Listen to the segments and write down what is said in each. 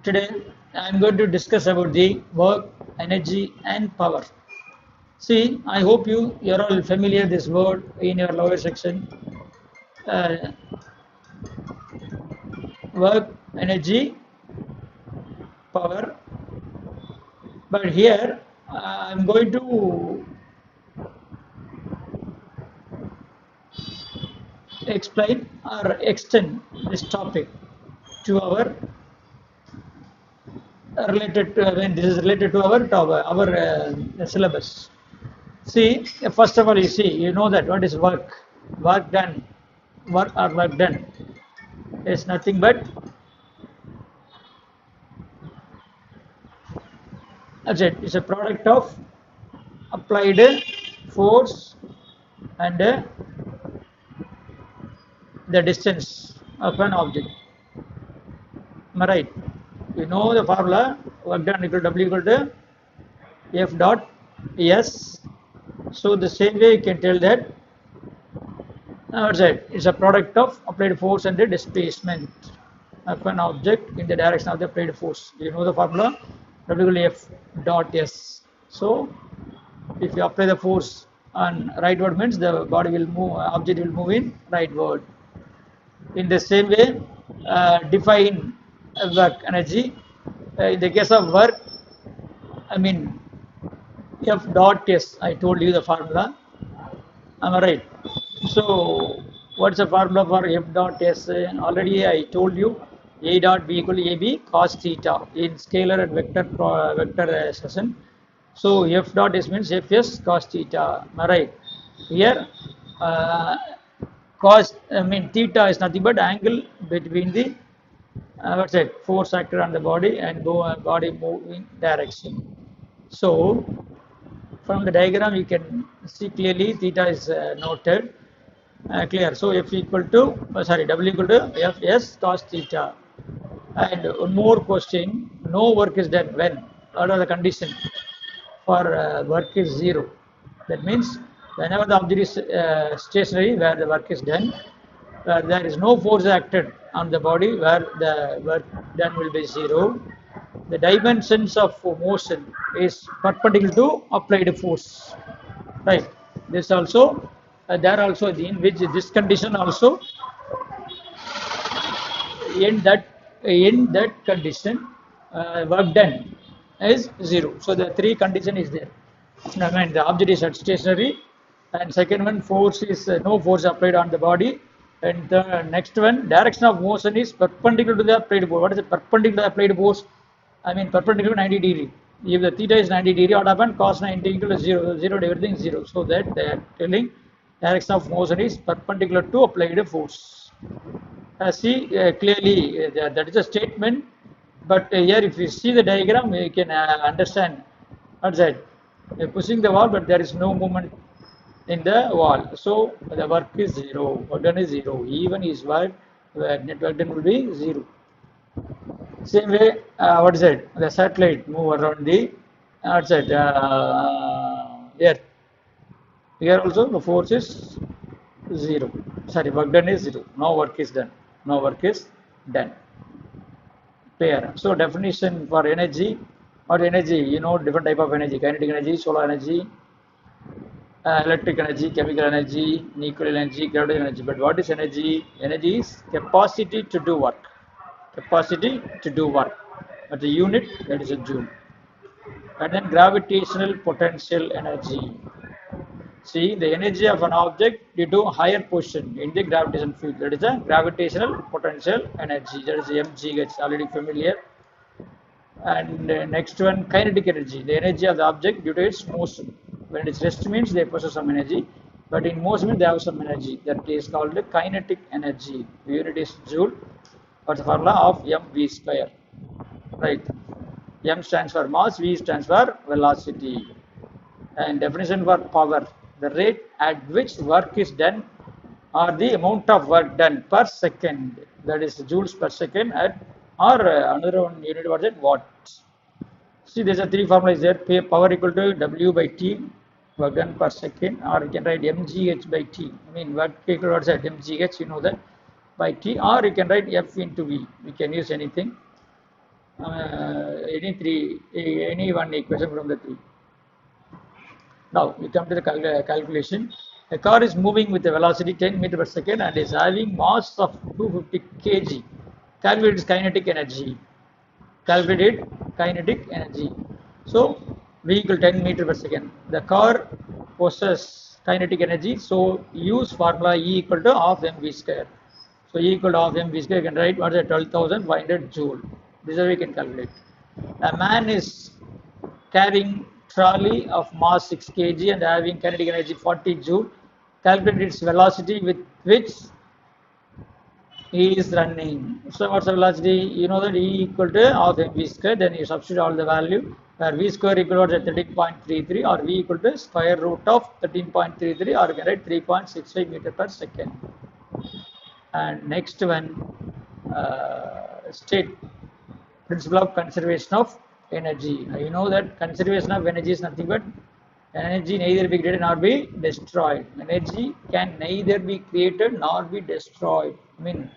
Today I am going to discuss about the work, energy and power. See, I hope you're all familiar this word in your lower section. Uh, Work, energy, power. But here I'm going to explain or extend this topic to our related to, when this is related to our syllabus. See, first of all, you know that what is work? Work done, work done is nothing but that's it. It's a product of applied force and the distance of an object. Am I right? You know the formula work done equal to W equal to F dot S. So the same way you can tell that what's that? It's a product of applied force and the displacement of an object in the direction of the applied force. You know the formula W equal to F dot S. So if you apply the force on rightward means the body will move, object will move in rightward. In the same way, define work energy. In the case of work, I mean F dot S. I told you the formula. Am I right? So what's the formula for F dot S? Already I told you A dot B equal to AB cos theta in scalar and vector session. So F dot S means Fs cos theta. Am I right? Here uh, theta is nothing but angle between the what's it force acted on the body and body moving direction. So from the diagram you can see clearly theta is noted clear. So F equal to W equal to Fs cos theta. And one more question: no work is done when? What are the condition for work is zero? That means whenever the object is stationary, where the work is done, where there is no force acted on the body, where the work done will be zero. The dimensions of motion is perpendicular to applied force. Right. This also, there also in which this condition also in that condition work done is zero. So the three condition is there. I mean the object is stationary, and second one force is no force applied on the body, and the next one direction of motion is perpendicular to the applied force. What is the perpendicular to the applied force? I mean perpendicular to 90 degree. If the theta is 90 degree, what happens? Cos 90 equal to 0. 0 everything 0. So that they are telling direction of motion is perpendicular to applied force. See clearly that is a statement, but here if you see the diagram you can understand what's that. You're pushing the wall but there is no movement in the wall, so the work is zero, work done is zero, even is work net work done will be zero. Same way what is it, the satellite move around the outside earth. Here also the force is zero, sorry work done is zero, no work is done, no work is done. Clear. So definition for energy or energy, you know different type of energy: kinetic energy, solar energy, electric energy, chemical energy, nuclear energy, gravitational energy. But what is energy? Energy is capacity to do work. Capacity to do work. But the unit, that is a joule. And then gravitational potential energy. See the energy of an object due to higher position in the gravitational field. That is a gravitational potential energy. That is mg. It's already familiar. And next one, kinetic energy. The energy of the object due to its motion. When it's rest means they possess some energy, but in motion means they have some energy. That is called the kinetic energy. The unit is joule. What's the formula of mv square? Right. M stands for mass, V stands for velocity. And definition for power: the rate at which work is done or the amount of work done per second. That is joules per second at or another one unit was it watts. See there's a three formulas there. Power equal to W by T, work done per second, or you can write mgh by T. I mean work equal to what's that? Mgh, you know that, by T, or you can write F into V. We can use anything. any one equation from the three. Now we come to the calculation. A car is moving with a velocity 10 meters per second and is having mass of 250 kg. Calculate its kinetic energy. Calculated kinetic energy. So V equal 10 meter per second. The car possesses kinetic energy. So use formula E equal to half mv square. So E equal to half mv square. You can write what is 12,500 joule. This is how we can calculate. A man is carrying trolley of mass 6 kg and having kinetic energy 40 joule. Calculate its velocity with which he is running. So what's the velocity? You know that E equal to half mv square. Then you substitute all the value where V square equal to 13.33 or V equal to square root of 13.33 or you can write 3.65 meter per second. And next one, state principle of conservation of energy. Now you know that conservation of energy is nothing but energy neither be created nor be destroyed. Energy can neither be created nor be destroyed. I mean,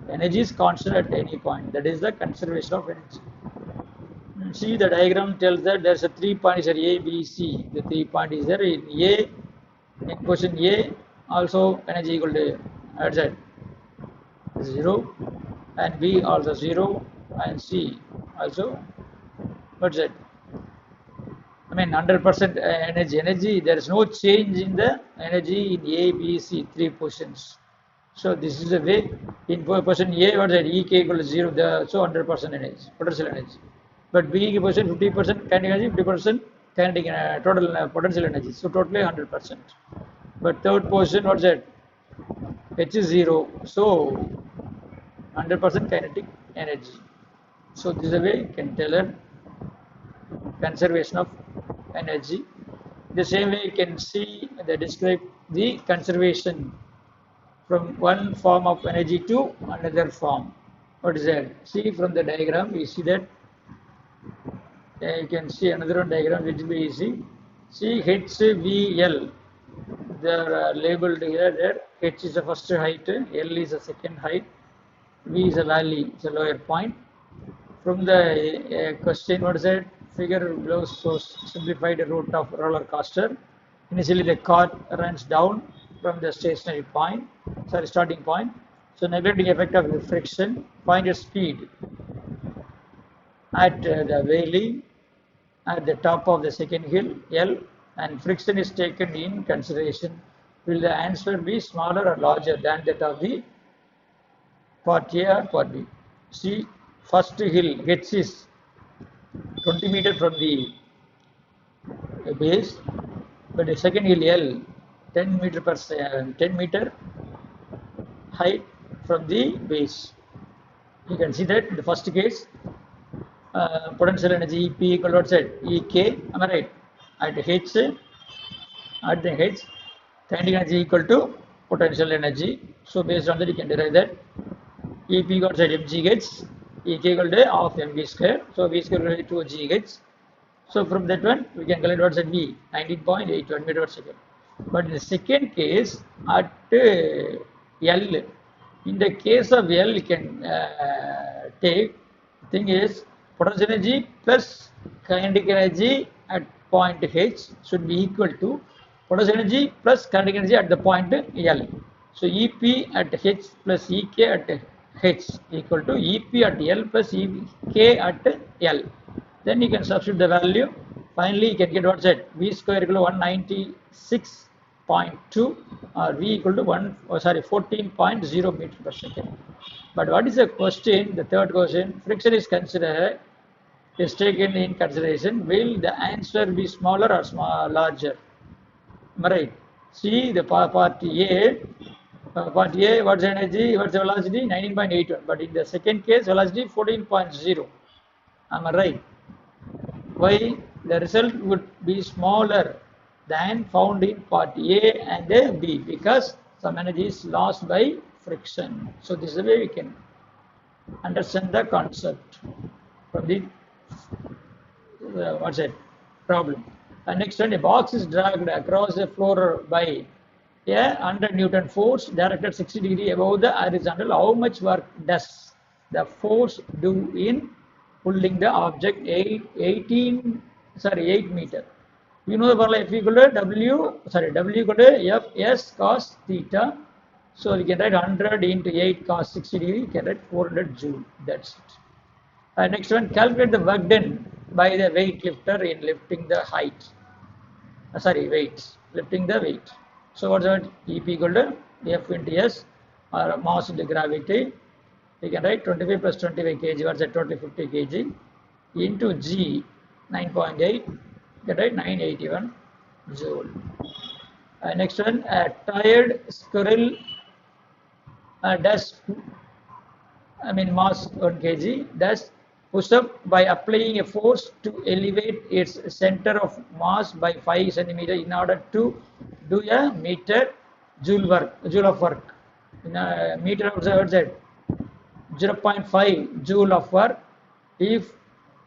energy is constant at any point. That is the conservation of energy. See, the diagram tells that there's a 3 points here A, B, C. The 3 point is there in A. In question A, also energy equal to Z 0, and B also 0, and C also what's that? I mean 100% energy. There is no change in the energy in A, B, C, 3 positions. So this is the way in person A, what's that? Ek equal to 0, so 100% energy, potential energy. But B person 50% kinetic energy, 50% kinetic total potential energy. So totally 100%. But third position, what's that? H is 0, so 100% kinetic energy. So this is the way you can tell a conservation of energy. The same way you can see they describe the conservation from one form of energy to another form. What is that? See from the diagram, we see that you can see another one diagram which will be easy. See HVL, they are labeled here. There H is the first height, L is the second height, V is a valley, it's a lower point. From the question, what is that? Figure below shows simplified route of roller coaster. Initially, the car runs down from the stationary point, starting point. So, neglecting effect of friction, find its speed at the valley at the top of the second hill L, and friction is taken in consideration. Will the answer be smaller or larger than that of the part A or part B? See, first hill H is 20 meters from the base, but the second hill L 10 meter height from the base. You can see that in the first case, potential energy EP equal to what said? EK, am I right? At the H, kinetic energy equal to potential energy. So based on that, you can derive that EP got said mgh, EK equal to half mv square. So V square equal to 2 gh. So from that one, we can calculate what's at V, 19.81 meter per second. But in the second case, at L, in the case of L, you can take, thing is, potential energy plus kinetic energy at point H should be equal to potential energy plus kinetic energy at the point L. So EP at H plus EK at H equal to EP at L plus EK at L. Then you can substitute the value. Finally, you can get what's that? V square equal to 196.2 or V equal to 14.0 meter per second. But what is the question? The third question, friction is taken in consideration. Will the answer be smaller or larger? Am I right? See the part A. Part A, what's the energy? What's the velocity? 19.81. But in the second case, velocity 14.0. Am I right? Why? The result would be smaller than found in part A and B because some energy is lost by friction. So this is the way we can understand the concept from the problem. And next one, a box is dragged across the floor by a 100 Newton force directed 60 degrees above the horizontal. How much work does the force do in pulling the object 8 meter. You know the formula F equal to W equal to F S cos theta. So you can write 100 into 8 cos 60 degree, you can write 400 joule. That's it. Next one, calculate the work done by the weight lifter in lifting the height. Lifting the weight. So what's that? EP equal to F into S or mass into gravity. You can write 25 plus 25 kg, what's that? 50 kg into G 9.8. You can write 981 joule. Next one, a tired squirrel does, mass 1 kg, does push up by applying a force to elevate its center of mass by 5 centimeter in order to do a joule of work. In a meter outside, 0.5 joule of work. If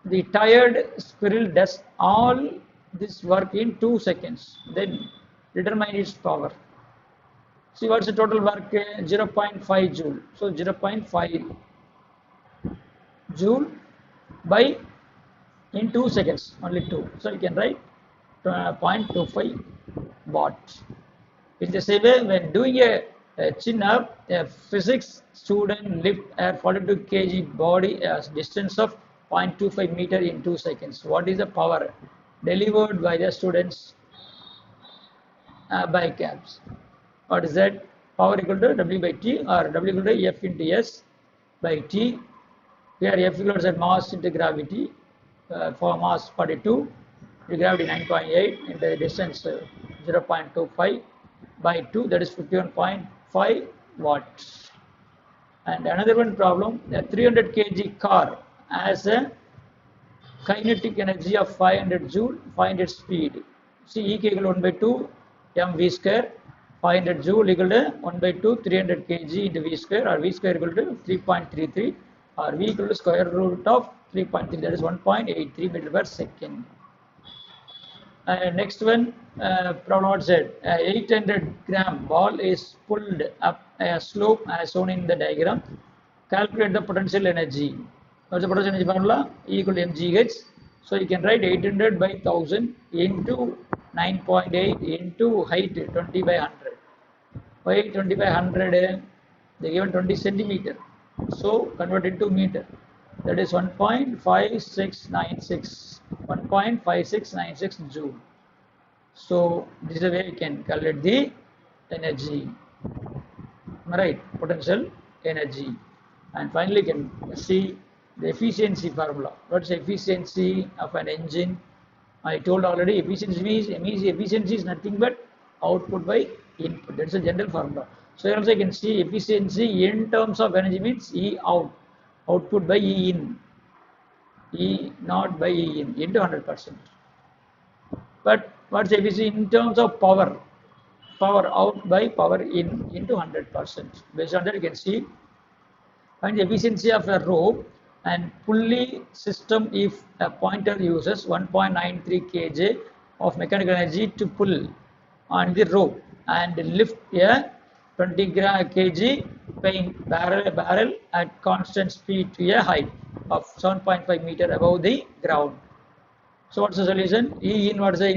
the tired squirrel does all this work in 2 seconds, then determine its power. See what's the total work? 0.5 joule. So 0.5 joule by in 2 seconds, only 2. So you can write 0.25 watt. In the same way, when doing a chin up, a physics student lift a 42 kg body as distance of 0.25 meter in 2 seconds. What is the power delivered by the students by caps? What is that? Power equal to W by T or W equal to F into S by T. Here F equal to mass into gravity. For mass 42, the gravity 9.8 into the distance 0.25 by 2, that is 51.5 watts. And another one problem, a 300 kg car has a kinetic energy of 500 joule, 500 speed. See E equal to 1 by 2 mv square, 500 joule equal to 1 by 2 300 kg into v square, or v square equal to 3.33, or v equal to square root of 3.3, that is 1.83 meter per second. Next one, problem what said, 800 gram ball is pulled up a slope as shown in the diagram. Calculate the potential energy. What's the potential energy formula? E equal to mgh. So you can write 800 by 1000 into 9.8 into height 20 by 100. Why 20 by 100? They given 20 centimeter. So convert into meter. That is 1.5696. 1.5696 joule. So this is the way you can calculate the energy. Right, potential energy. And finally you can see the efficiency formula. What's the efficiency of an engine? I told already, efficiency means efficiency is nothing but output by input. That's a general formula. So here also you can see efficiency in terms of energy means E out, output by E in, E not by E in into 100%. But what's the efficiency in terms of power? Power out by power in into 100%. Based on that you can see, find the efficiency of a rope and pulley system if a pointer uses 1.93 kg of mechanical energy to pull on the rope and lift a 20 kg paint barrel at constant speed to a height of 7.5 meter above the ground. So what's the solution? E in, what's the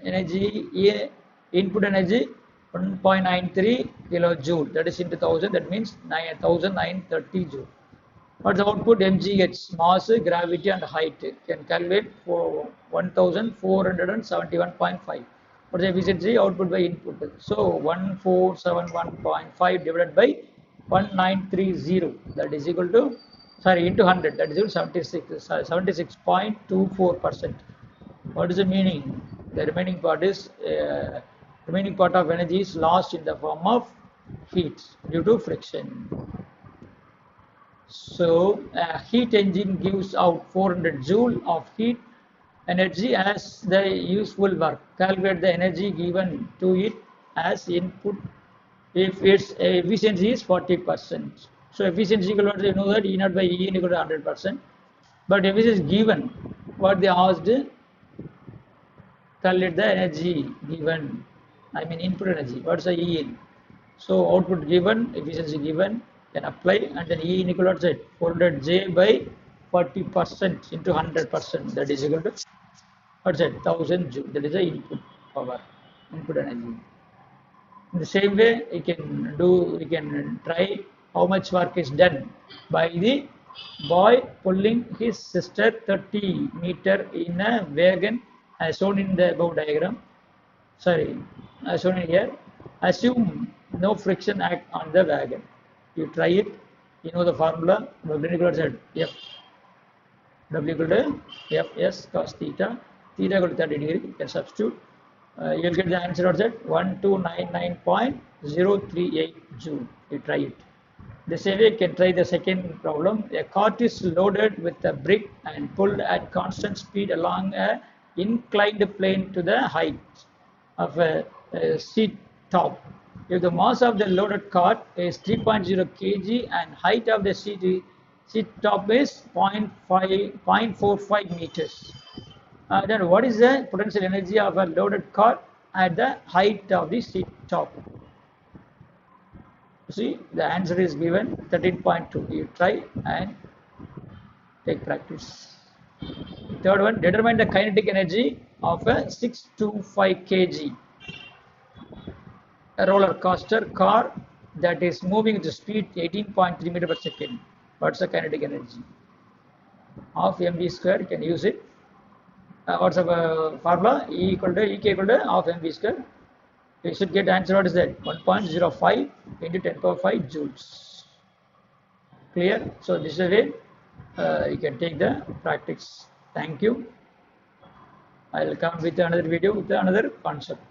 energy? E input energy 1.93 kilojoule, that is into 1000, that means 1930 joule. What's the output? mgh, mass, gravity and height. Can calculate for 1471.5. What's the efficiency? Output by input. So 1471.5 divided by 1930, that is equal to, into 100, that is equal to 76.24%. What is the meaning? The remaining part is remaining part of energy is lost in the form of heat due to friction. So a heat engine gives out 400 joule of heat energy as the useful work. Calculate the energy given to it as input if its efficiency is 40%. So efficiency equal to, you know that E naught by E in equal to 100%. But efficiency is given, what they asked, calculate the energy given, input energy. What's the E in? So output given, efficiency given, then apply, and then E in equal to 400 J by 40% into 100%, that is equal to what's that, 1000 joule. That is the input power, input energy. In the same way, we can try how much work is done by the boy pulling his sister 30 meter in a wagon as shown in the above diagram. Sorry, as shown here. Assume no friction act on the wagon. You try it. You know the formula. W equal to F. W equal to F S cos theta. Theta equal to 30 degree. You can substitute. You'll get the answer of that 1299.038 joule. You try it. The same way you can try the second problem. A cart is loaded with a brick and pulled at constant speed along a inclined plane to the height of a seat top. If the mass of the loaded cart is 3.0 kg and height of the seat top is 0.45 meters, then what is the potential energy of a loaded cart at the height of the seat top? See, the answer is given 13.2. You try and take practice. Third one, determine the kinetic energy of a 625 kg a roller coaster car that is moving at the speed 18.3 meter per second. What's the kinetic energy? Half mv square, you can use it. What's the formula? EK equal to half mv square. You should get answer. What is that? 1.05 into 10 power 5 joules. Clear? So this is the way you can take the practice. Thank you. I will come with another video with another concept.